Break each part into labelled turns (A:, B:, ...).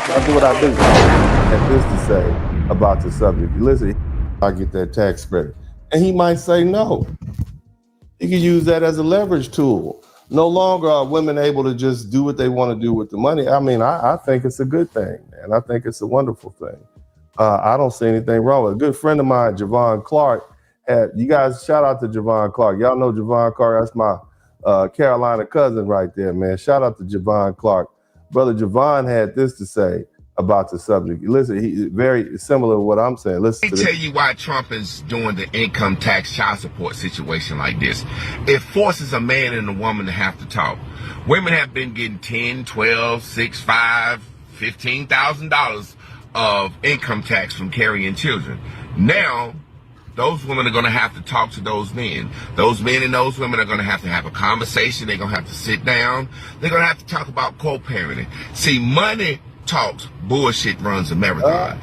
A: I do what I do. And this to say about the subject. Listen, I get that tax credit. And he might say no. He can use that as a leverage tool. No longer are women able to just do what they want to do with the money. I mean, I think it's a good thing, man. I think it's a wonderful thing. I don't see anything wrong with it. A good friend of mine, Javon Clark, had you guys shout out to Javon Clark. Y'all know Javon Clark. That's my Carolina cousin right there, man. Shout out to Javon Clark. Brother Javon had this to say about the subject. Listen, he very similar to what I'm saying. Listen
B: Let me tell you why Trump is doing the income tax child support situation like this. It forces a man and a woman to have to talk. Women have been getting 10, 12, 6, 5, $15,000 of income tax from carrying children. Now, those women are going to have to talk to those men. Those men and those women are going to have a conversation. They're going to have to sit down. They're going to have to talk about co-parenting. See, money talks, bullshit runs a marathon.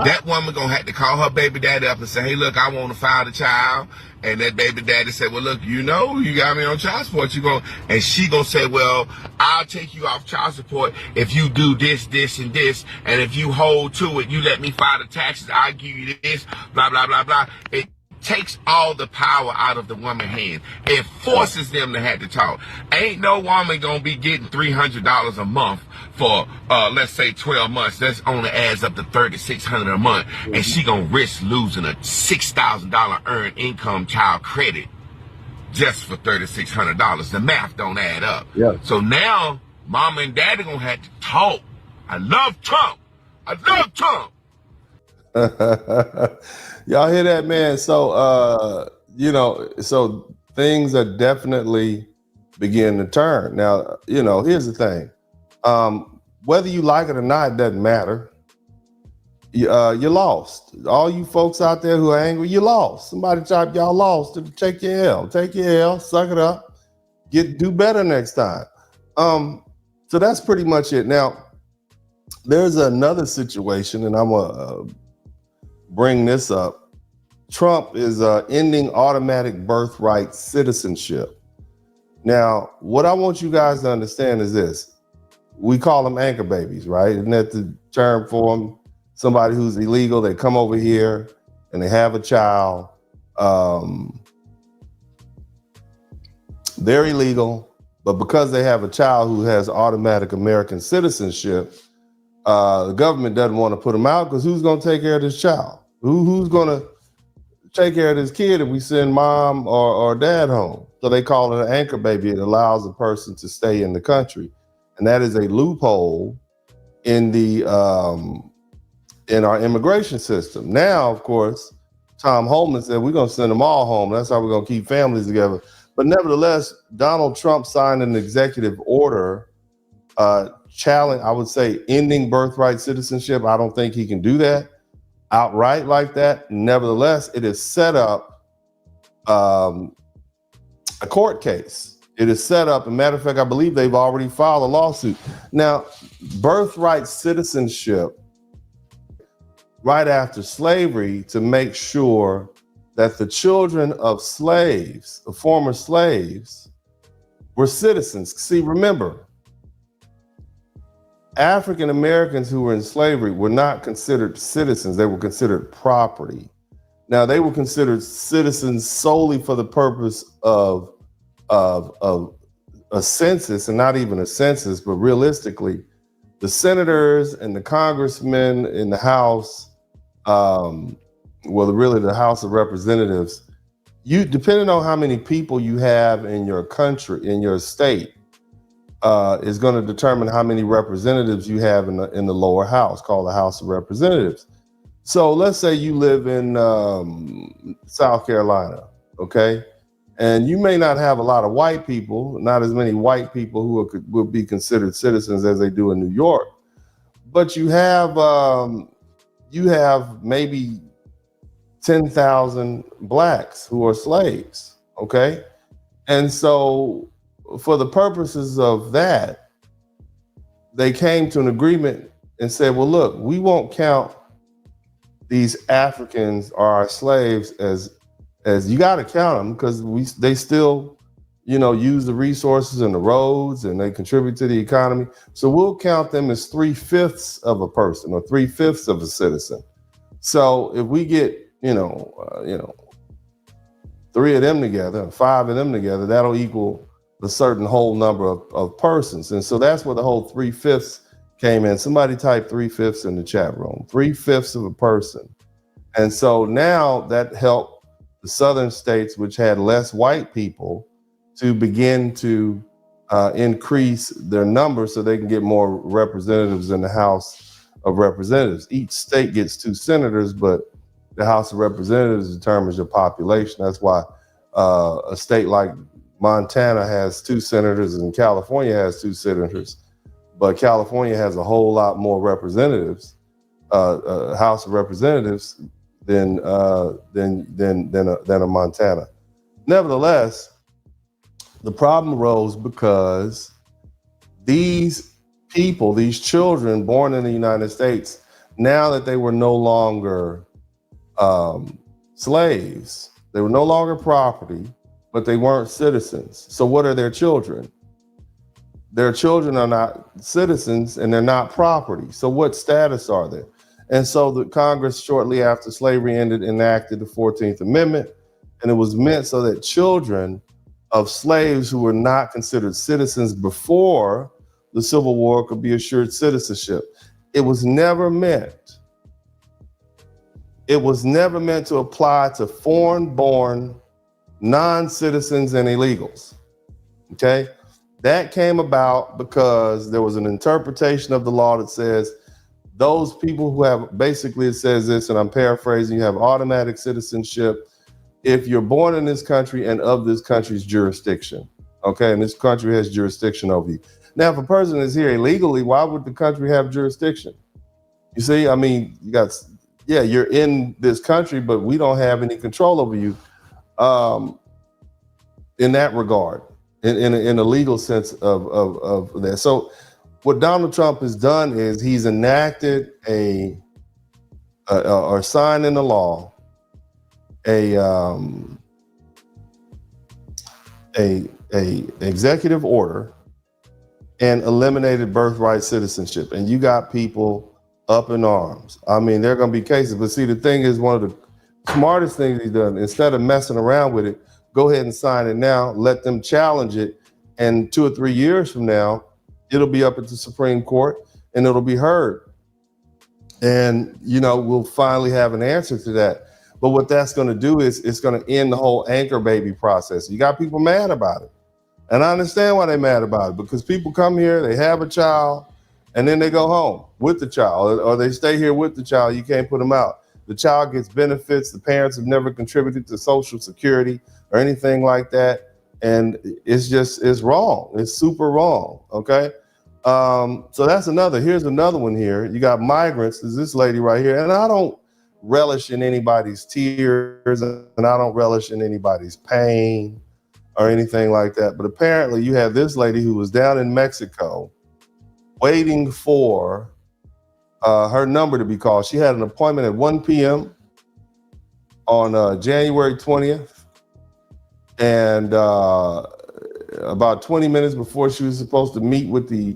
B: That woman gonna have to call her baby daddy up and say, hey, look, I want to file the child. And that baby daddy said, well, look, you got me on child support. And she gonna say, well, I'll take you off child support if you do this, this, and this. And if you hold to it, you let me file the taxes, I'll give you this, blah, blah, blah, blah. It takes all the power out of the woman's hand. It forces them to have to talk. Ain't no woman gonna be getting $300 a month for let's say 12 months. That's only adds up to $3,600 a month, and she gonna risk losing a $6,000 earned income child credit just for $3,600. The math don't add up.
A: Yeah.
B: So now mama and daddy gonna have to talk. I love Trump. I love Trump.
A: Y'all hear that, man? So so things are definitely beginning to turn. Now, here's the thing. Whether you like it or not, it doesn't matter. You're lost. All you folks out there who are angry, you lost. Somebody type y'all lost. Take your L. Take your L. Suck it up. Do better next time. So that's pretty much it. Now, there's another situation, and I'm gonna bring this up. Trump is ending automatic birthright citizenship. Now, what I want you guys to understand is this. We call them anchor babies, right? Isn't that the term for them? Somebody who's illegal, they come over here and they have a child. They're illegal, but because they have a child who has automatic American citizenship, the government doesn't want to put them out because who's going to take care of this child? Who's going to take care of this kid if we send mom or dad home? So they call it an anchor baby. It allows a person to stay in the country. And that is a loophole in the in our immigration system. Now, of course, Tom Homan said we're going to send them all home. That's how we're going to keep families together. But nevertheless, Donald Trump signed an executive order challenge, I would say, ending birthright citizenship. I don't think he can do that outright like that. Nevertheless, it has set up a court case. It is set up. As a matter of fact, I believe they've already filed a lawsuit. Now, birthright citizenship, right after slavery, to make sure that the children of slaves, of former slaves, were citizens. See, remember, African Americans who were in slavery were not considered citizens. They were considered property. Now, they were considered citizens solely for the purpose of a census, and not even a census, but realistically, the senators and the congressmen in the House, really the House of Representatives, depending on how many people you have in your country, in your state, is going to determine how many representatives you have in the lower house, called the House of Representatives. So let's say you live in South Carolina, okay? And you may not have a lot of white people, not as many white people who would be considered citizens as they do in New York, but you have maybe 10,000 blacks who are slaves, okay? And so for the purposes of that, they came to an agreement and said, well, look, we won't count these Africans or our slaves as you got to count them because they still use the resources and the roads, and they contribute to the economy. So we'll count them as 3/5 of a person or 3/5 of a citizen. So if we get, 3 of them together, 5 of them together, that'll equal a certain whole number of persons. And so that's where the whole 3/5 came in. Somebody type 3/5 in the chat room, 3/5 of a person. And so now that helped the southern states, which had less white people, to begin to increase their numbers so they can get more representatives in the House of Representatives. Each state gets 2 senators, but the House of Representatives determines your population. That's why a state like Montana has 2 senators and California has 2 senators, but California has a whole lot more representatives, House of Representatives, than a Montana. Nevertheless, the problem arose because these people, these children born in the United States, now that they were no longer slaves, they were no longer property, but they weren't citizens. So what are their children? Their children are not citizens and they're not property. So what status are they? And so the Congress, shortly after slavery ended, enacted the 14th Amendment, and it was meant so that children of slaves who were not considered citizens before the Civil War could be assured citizenship. It was never meant to apply to foreign-born non-citizens and illegals. Okay? That came about because there was an interpretation of the law that says those people who have, basically it says this, and I'm paraphrasing, you have automatic citizenship if you're born in this country and of this country's jurisdiction. Okay, and this country has jurisdiction over you. Now, if a person is here illegally, why would the country have jurisdiction? You see, I mean, you're in this country, but we don't have any control over you in that regard, in a legal sense of that. So what Donald Trump has done is he's enacted or signed into law a executive order and eliminated birthright citizenship. And you got people up in arms. I mean, there are going to be cases, but see, the thing is, one of the smartest things he's done, instead of messing around with it, go ahead and sign it now, let them challenge it. And 2 or 3 years from now, it'll be up at the Supreme Court and it'll be heard. And, we'll finally have an answer to that. But what that's going to do is it's going to end the whole anchor baby process. You got people mad about it. And I understand why they're mad about it, because people come here, they have a child, and then they go home with the child, or they stay here with the child. You can't put them out. The child gets benefits. The parents have never contributed to Social Security or anything like that. And it's wrong. It's super wrong. Okay. So that's here's another one here. You got migrants. There's this lady right here. And I don't relish in anybody's tears, and I don't relish in anybody's pain or anything like that. But apparently you have this lady who was down in Mexico waiting for her number to be called. She had an appointment at 1 p.m. on January 20th. And about 20 minutes before she was supposed to meet with the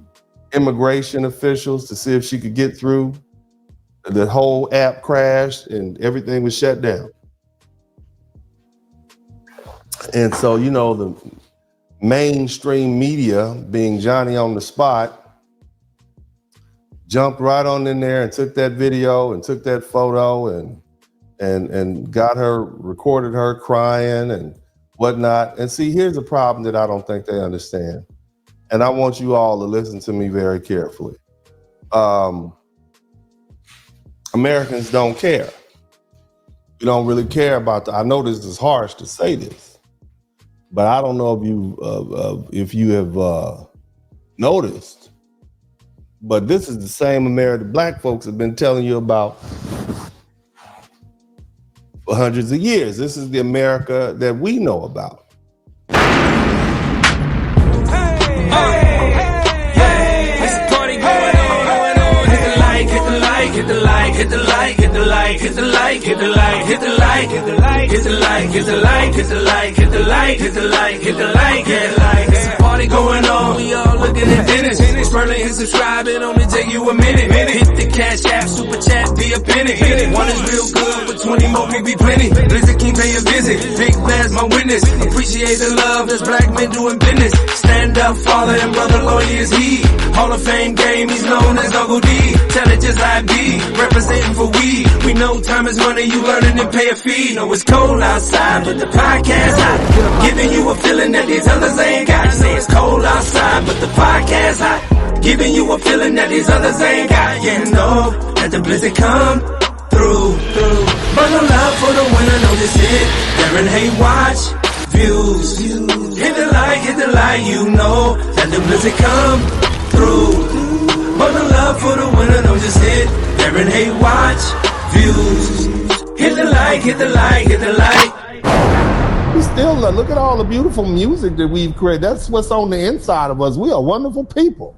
A: immigration officials to see if she could get through, the whole app crashed and everything was shut down. And so, the mainstream media, being Johnny on the spot, jumped right on in there and took that video and took that photo and got her, recorded her crying and whatnot. And see, here's the problem that I don't think they understand. And I want you all to listen to me very carefully. Americans don't care. We don't really care about I know this is harsh to say this, but I don't know if you have noticed, but this is the same America black folks have been telling you about for hundreds of years. This is the America that we know about.
C: like, hit the like, hit the like, hit the like, hit the like, hit the like, hit the like, hit the like, hit the like, hit the like, hit the like, hit the like, hit the like, hit the like, hit the like. It's a party going on, we all looking at Dennis. Spurling, hit subscribe, it only take you a minute. Hit the cash app, super chat, be a penny. One is real good, but 20 more will be plenty. Blizzard King pay a visit, big blast my witness. Appreciate the love, that's black men doing business. Stand up, father and brother, lawyer is he. Hall of Fame game, he's known as Uncle D. Tell it just like B, representing for we. We know time is money, you learning and pay a fee. Know it's cold outside, but the podcast hot. Giving you a feeling that these others ain't got. Say it's cold outside, but the podcast hot. Giving you a feeling that these others ain't got. Yeah, know that the blizzard come through. Bundle up for the winter, know this hit. Darren Hay watch views. Hit the light, you know that the blizzard come through. Bundle up for the winter, know this hit. Darren Hay watch views. Hit the like, hit the like, hit the like.
A: We still look at all the beautiful music that we've created. That's what's on the inside of us. We are wonderful people.